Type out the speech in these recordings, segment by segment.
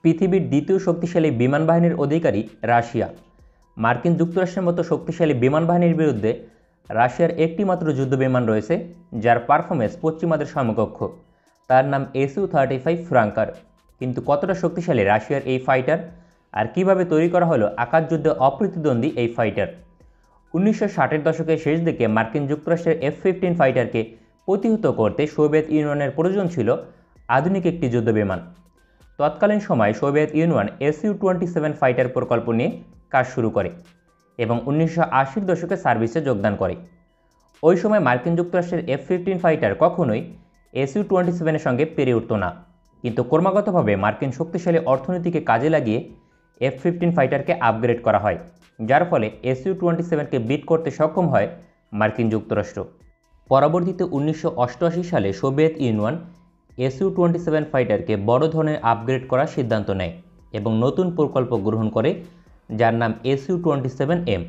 পৃথিবীর দ্বিতীয় শক্তিশালী বিমান বাহিনীর অধিকারী রাশিয়া। মার্কিন যুক্তরাষ্ট্রের মতো শক্তিশালী বিমান বাহিনীর বিরুদ্ধে রাশিয়ার একটি মাত্র যুদ্ধবিমান রয়েছে, যার পারফরমেন্স পশ্চিমাদের সমকক্ষ। তার নাম Su-35 ফ্রাঙ্কার। কিন্তু কতটা শক্তিশালী রাশিয়ার এই ফাইটার, আর কিভাবে তৈরি করা হলো আকাশযুদ্ধে অপ্রতিদ্বন্দ্বী এই ফাইটার? 1960-এর দশকের শেষ দিকে মার্কিন যুক্তরাষ্ট্রের F-15 ফাইটারকে প্রতিহত করতে সোভিয়েত ইউনিয়নের প্রয়োজন ছিল আধুনিক একটি যুদ্ধবিমান। তৎকালীন সময়ে সোভিয়েত ইউনিয়ন Su-27 ফাইটার প্রকল্প নিয়ে কাজ শুরু করে এবং 1980-র দশকে সার্ভিসে যোগদান করে। ওই সময় মার্কিন যুক্তরাষ্ট্রের F-15 ফাইটার কখনোই Su-27-এর সঙ্গে পেরে উঠত না, কিন্তু ক্রমাগতভাবে মার্কিন শক্তিশালী অর্থনীতিকে কাজে লাগিয়ে F-15 ফাইটারকে আপগ্রেড করা হয়, যার ফলে Su-27কে বিট করতে সক্ষম হয় মার্কিন যুক্তরাষ্ট্র। পরবর্তীতে 1988 সালে সোভিয়েত ইউনিয়ন Su-27 ফাইটারকে বড় ধরনের আপগ্রেড করার সিদ্ধান্ত নেয় এবং নতুন প্রকল্প গ্রহণ করে, যার নাম Su-27M।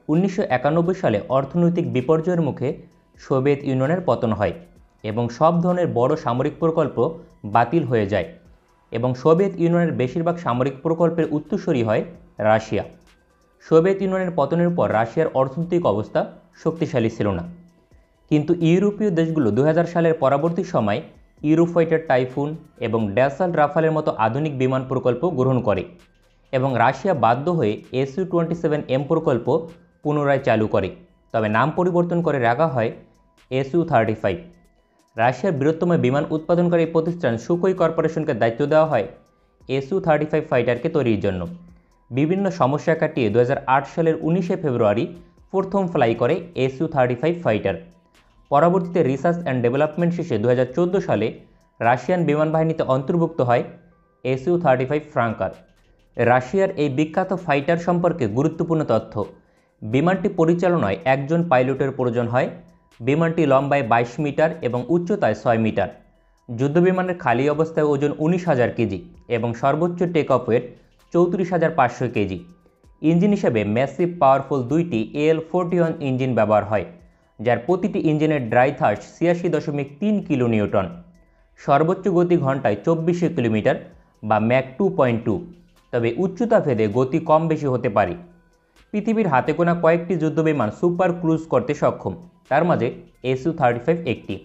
1991 সালে অর্থনৈতিক বিপর্যয়ের মুখে সোভিয়েত ইউনিয়নের পতন হয় এবং সব ধরনের বড় সামরিক প্রকল্প বাতিল হয়ে যায় এবং সোভিয়েত ইউনিয়নের বেশিরভাগ সামরিক প্রকল্পের উত্তরসূরি হয় রাশিয়া। সোভিয়েত ইউনিয়নের পতনের পর রাশিয়ার অর্থনৈতিক অবস্থা শক্তিশালী ছিল না, কিন্তু ইউরোপীয় দেশগুলো 2000 সালের পরবর্তী সময় ইউরোফাইটার টাইফুন এবং ড্যাসাল্ট রাফালের মতো আধুনিক বিমান প্রকল্প গ্রহণ করে এবং রাশিয়া বাধ্য হয়ে Su-27M প্রকল্প পুনরায় চালু করে, তবে নাম পরিবর্তন করে রাখা হয় Su-35। রাশিয়ার বৃহত্তম বিমান উৎপাদনকারী প্রতিষ্ঠান সুখোই কর্পোরেশনকে দায়িত্ব দেওয়া হয় Su-35 ফাইটারকে তৈরির জন্য। বিভিন্ন সমস্যা কাটিয়ে 2008 সালের 19শে ফেব্রুয়ারি প্রথম ফ্লাই করে Su-35 ফাইটার। পরবর্তীতে রিসার্চ অ্যান্ড ডেভেলপমেন্ট শেষে 2014 সালে রাশিয়ান বিমান বাহিনীতে অন্তর্ভুক্ত হয় Su-35 ফ্রাঙ্কার। রাশিয়ার এই বিখ্যাত ফাইটার সম্পর্কে গুরুত্বপূর্ণ তথ্য: বিমানটি পরিচালনায় একজন পাইলটের প্রয়োজন হয়। বিমানটি লম্বায় 22 মিটার এবং উচ্চতায় 6 মিটার। যুদ্ধবিমানের খালি অবস্থায় ওজন 19,000 কেজি এবং সর্বোচ্চ take off weight 34,500 kg. Engine হিসেবে ম্যাসিভ পাওয়ারফুল দুইটি AL-41 ইঞ্জিন ব্যবহার হয়, যার প্রতিটি ইঞ্জিনের ড্রাই থার্স্ট 86.3 কিলো নিউটন। সর্বোচ্চ গতি ঘন্টায় 24 কিলোমিটার বা ম্যাক 2.2, তবে উচ্চতা ভেদে গতি কম বেশি হতে পারে। পৃথিবীর হাতে গোনা কয়েকটি যুদ্ধবিমান সুপার ক্রুজ করতে সক্ষম, তার মাঝে Su-35 একটি,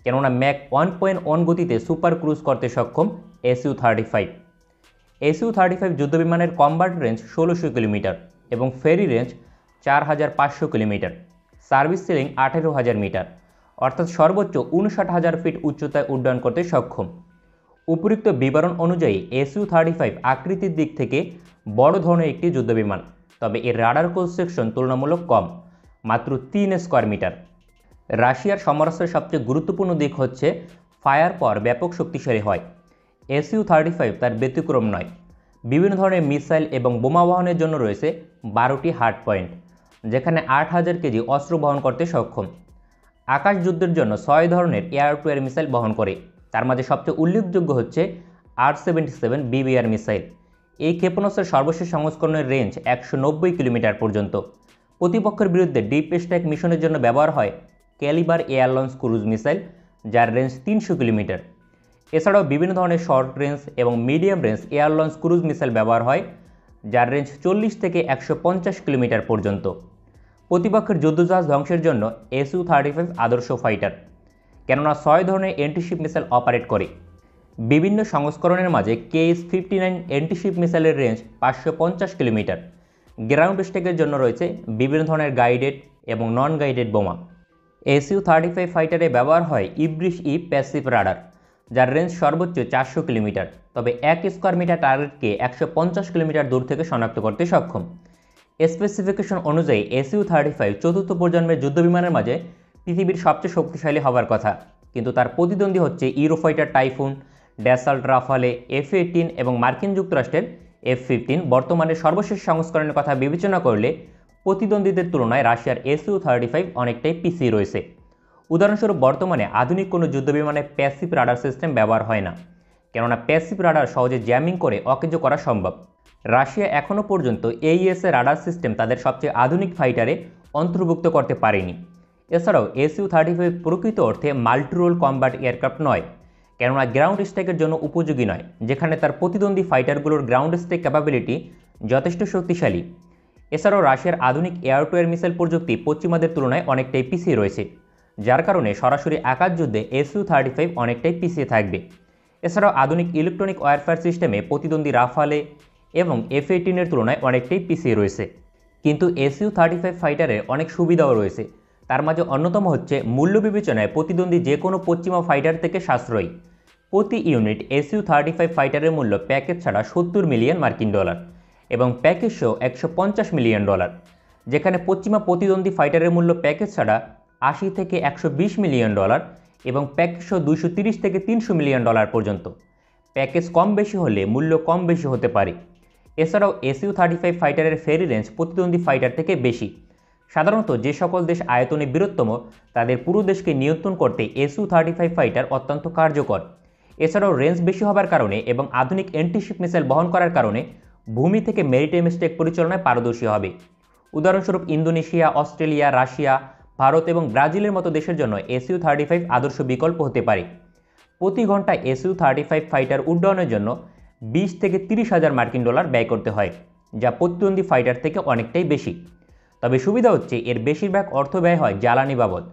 কেননা ম্যাক 1.1 গতিতে সুপার ক্রুজ করতে সক্ষম Su-35। Su-35 যুদ্ধবিমানের combat range 1600 kilometre এবং ferry range 4500 kilometre. Service ceiling 18,000 metre, অর্থাৎ সর্বোচ্চ 59,000 ফিট উচ্চতায় উড্ডয়ন করতে সক্ষম। উপরিক্ত বিবরণ অনুযায়ী Su-35 আকৃতির দিক থেকে বড় ধরনের একটি যুদ্ধবিমান, তবে এর রাডার ক্রস সেকশন তুলনামূলক কম, মাত্র 3 স্কয়ার মিটার। রাশিয়ার সমরাস্ত্রের সবচেয়ে গুরুত্বপূর্ণ দিক হচ্ছে ফায়ার পাওয়ার ব্যাপক শক্তিশালী হয়। Su-35 তার ব্যতিক্রম নয়। বিভিন্ন ধরনের মিসাইল এবং বোমা বহনের জন্য রয়েছে 12টি হার্ড পয়েন্ট, যেখানে 8,000 কেজি অস্ত্র বহন করতে সক্ষম। আকাশ যুদ্ধের জন্য 6 ধরনের এয়ার টু এয়ার মিসাইল বহন করে, তার মাঝে সবচেয়ে উল্লেখযোগ্য হচ্ছে R-77 BBR মিসাইল। এই ক্ষেপণাস্ত্রের সর্বশেষ সংস্করণের রেঞ্জ 190 কিলোমিটার পর্যন্ত। প্রতিপক্ষের বিরুদ্ধে ডিপ স্ট্রাইক মিশনের জন্য ব্যবহার হয় Kalibr air launch cruise missile, যার রেঞ্জ 300 কিলোমিটার। এছাড়াও বিভিন্ন ধরনের শর্ট রেঞ্জ এবং medium range air launch cruise missile ব্যবহার হয়, যার রেঞ্জ 40 থেকে 150 কিলোমিটার পর্যন্ত। প্রতিপক্ষের যুদ্ধজাহাজ ধ্বংসের জন্য Su-35 আদর্শ ফাইটার, কেননা 6 ধরনের অ্যান্টিশিপ মিসাইল অপারেট করে। বিভিন্ন সংস্করণের মাঝে KS-59 অ্যান্টিশিপ মিসাইলের রেঞ্জ 550 কিলোমিটার। গ্রাউন্ড স্ট্রাইকের জন্য রয়েছে বিভিন্ন ধরনের গাইডেড এবং নন গাইডেড বোমা। Su-35 ফাইটারে ব্যবহার হয় ইব্রিশ-ই প্যাসিভ রাডার, যার রেঞ্জ সর্বোচ্চ 400 কিলোমিটার, তবে 1 স্কয়ার মিটার টার্গেটকে 150 কিলোমিটার দূর থেকে শনাক্ত করতে সক্ষম। স্পেসিফিকেশন অনুযায়ী Su-35 চতুর্থ প্রজন্মের যুদ্ধবিমানের মাঝে পৃথিবীর সবচেয়ে শক্তিশালী হবার কথা, কিন্তু তার প্রতিদ্বন্দ্বী হচ্ছে ইউরোফাইটার টাইফুন, ড্যাসাল্ট রাফালে, F-18 এবং মার্কিন যুক্তরাষ্ট্রের F-15। বর্তমানে সর্বশেষ সংস্করণের কথা বিবেচনা করলে প্রতিদ্বন্দ্বীদের তুলনায় রাশিয়ার Su-35 অনেকটাই পিছিয়ে রয়েছে। উদাহরণস্বরূপ, বর্তমানে আধুনিক কোনো যুদ্ধবিমানে প্যাসিভ রাডার সিস্টেম ব্যবহার হয় না, কেননা প্যাসিভ রাডার সহজে জ্যামিং করে অকেজো করা সম্ভব। রাশিয়া এখনও পর্যন্ত AES রাডার সিস্টেম তাদের সবচেয়ে আধুনিক ফাইটারে অন্তর্ভুক্ত করতে পারেনি। এছাড়াও Su-35 প্রকৃত অর্থে মাল্টিরোল কম্ব্যাট এয়ারক্রাফট নয়, কেননা গ্রাউন্ড স্ট্রাইকের জন্য উপযোগী নয়, যেখানে তার প্রতিদ্বন্দ্বী ফাইটারগুলোর গ্রাউন্ড স্ট্রাইক ক্যাপাবিলিটি যথেষ্ট শক্তিশালী। এছাড়াও রাশিয়ার আধুনিক এয়ার টু এয়ার মিসাইল প্রযুক্তি পশ্চিমাদের তুলনায় অনেকটাই পিছিয়ে রয়েছে, যার কারণে সরাসরি আকাশ যুদ্ধে Su-35 অনেকটাই পিছিয়ে থাকবে। এছাড়াও আধুনিক ইলেকট্রনিক ওয়ারফেয়ার সিস্টেমে প্রতিদ্বন্দ্বী রাফালে এবং F-18 এর তুলনায় অনেকটাই পিছিয়ে রয়েছে। কিন্তু Su-35 ফাইটারের অনেক সুবিধাও রয়েছে। তার মাঝে অন্যতম হচ্ছে মূল্য বিবেচনায় প্রতিদ্বন্দ্বী যে কোনো পশ্চিমা ফাইটার থেকে সাশ্রয়ী। প্রতি ইউনিট Su-35 ফাইটারের মূল্য প্যাকেজ ছাড়া $70 মিলিয়ন মার্কিন ডলার এবং প্যাকেজ সহ $150 মিলিয়ন, যেখানে পশ্চিমা প্রতিদ্বন্দ্বী ফাইটারের মূল্য প্যাকেজ ছাড়া $80 থেকে $120 মিলিয়ন এবং প্যাকেজ সহ $230 থেকে $300 মিলিয়ন পর্যন্ত। প্যাকেজ কম বেশি হলে মূল্য কম বেশি হতে পারে। এছাড়াও Su-35 ফাইটারের ফেরি রেঞ্জ প্রতিদ্বন্দ্বী ফাইটার থেকে বেশি। সাধারণত যে সকল দেশ আয়তনে বৃহত্তম তাদের পুরো দেশকে নিয়ন্ত্রণ করতে Su-35 ফাইটার অত্যন্ত কার্যকর। এছাড়াও রেঞ্জ বেশি হবার কারণে এবং আধুনিক অ্যান্টিশিপ মিসাইল বহন করার কারণে ভূমি থেকে মেরিটাইম স্ট্রাইক পরিচালনায় পারদর্শী হবে। উদাহরণস্বরূপ ইন্দোনেশিয়া, অস্ট্রেলিয়া, রাশিয়া, ভারত এবং ব্রাজিলের মতো দেশের জন্য Su-35 আদর্শ বিকল্প হতে পারে। প্রতি ঘন্টায় Su-35 ফাইটার উড্ডয়নের জন্য 20 থেকে 30 হাজার মার্কিন ডলার ব্যয় করতে হয়, যা প্রতিদ্বন্দ্বী ফাইটার থেকে অনেকটাই বেশি। তবে সুবিধা হচ্ছে এর বেশিরভাগ অর্থ ব্যয় হয় জ্বালানি বাবদ,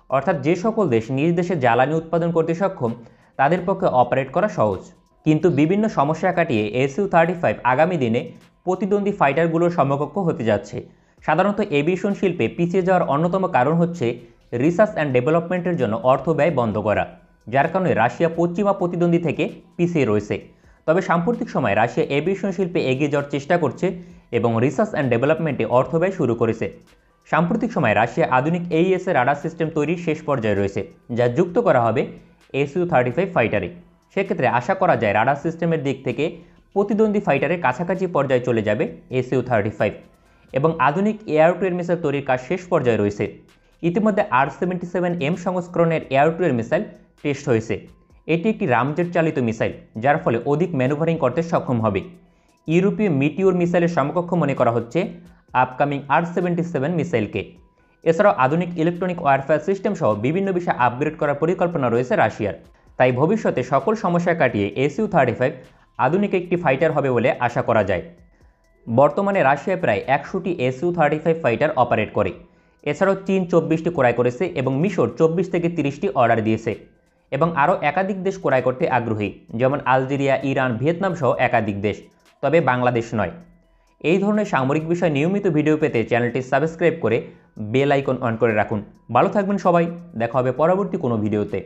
অর্থাৎ যে সকল দেশ নিজ দেশে জ্বালানি উৎপাদন করতে সক্ষম তাদের পক্ষে অপারেট করা সহজ। কিন্তু বিভিন্ন সমস্যা কাটিয়ে Su-35 আগামী দিনে প্রতিদ্বন্দ্বী ফাইটারগুলোর সমকক্ষ হতে যাচ্ছে। সাধারণত এভিয়েশন শিল্পে পিছিয়ে যাওয়ার অন্যতম কারণ হচ্ছে রিসার্চ অ্যান্ড ডেভেলপমেন্টের জন্য অর্থ ব্যয় বন্ধ করা, যার কারণে রাশিয়া পশ্চিমা প্রতিদ্বন্দ্বী থেকে পিছিয়ে রয়েছে। তবে সাম্প্রতিক সময়ে রাশিয়া এভিয়েশন শিল্পে এগিয়ে যাওয়ার চেষ্টা করছে এবং রিসার্চ অ্যান্ড ডেভেলপমেন্টে অর্থ ব্যয় শুরু করেছে। সাম্প্রতিক সময়ে রাশিয়া আধুনিক AES রাডার সিস্টেম তৈরির শেষ পর্যায়ে রয়েছে, যা যুক্ত করা হবে Su-35 ফাইটারে। সেক্ষেত্রে আশা করা যায় রাডার সিস্টেমের দিক থেকে প্রতিদ্বন্দ্বী ফাইটারের কাছাকাছি পর্যায়ে চলে যাবে Su-35 এবং আধুনিক এয়ার টু এয়ার মিসাইল তৈরির কাজ শেষ পর্যায়ে রয়েছে। ইতিমধ্যে R-77M সংস্করণের air two air missile test হয়েছে। এটি একটি রামজেট চালিত মিসাইল, যার ফলে অধিক ম্যানুভারিং করতে সক্ষম হবে। ইউরোপীয় মিটিওর মিসাইলের সমকক্ষ মনে করা হচ্ছে আপকামিং R-77 মিসাইলকে। এছাড়াও আধুনিক ইলেকট্রনিক ওয়ারফেয়ার সিস্টেম সহ বিভিন্ন বিষয়ে আপগ্রেড করার পরিকল্পনা রয়েছে রাশিয়ার। তাই ভবিষ্যতে সকল সমস্যা কাটিয়ে Su-35 আধুনিক একটি ফাইটার হবে বলে আশা করা যায়। বর্তমানে রাশিয়ায় প্রায় 100টি Su-35 ফাইটার অপারেট করে। এছাড়াও চীন 24টি ক্রয় করেছে এবং মিশর 24 থেকে 30টি অর্ডার দিয়েছে এবং আরও একাধিক দেশ ক্রয় করতে আগ্রহী, যেমন আলজেরিয়া, ইরান, ভিয়েতনাম সহ একাধিক দেশ, তবে বাংলাদেশ নয়। এই ধরনের সামরিক বিষয়ে নিয়মিত ভিডিও পেতে চ্যানেলটি সাবস্ক্রাইব করে বেল আইকন অন করে রাখুন। ভালো থাকবেন সবাই, দেখা হবে পরবর্তী কোনো ভিডিওতে।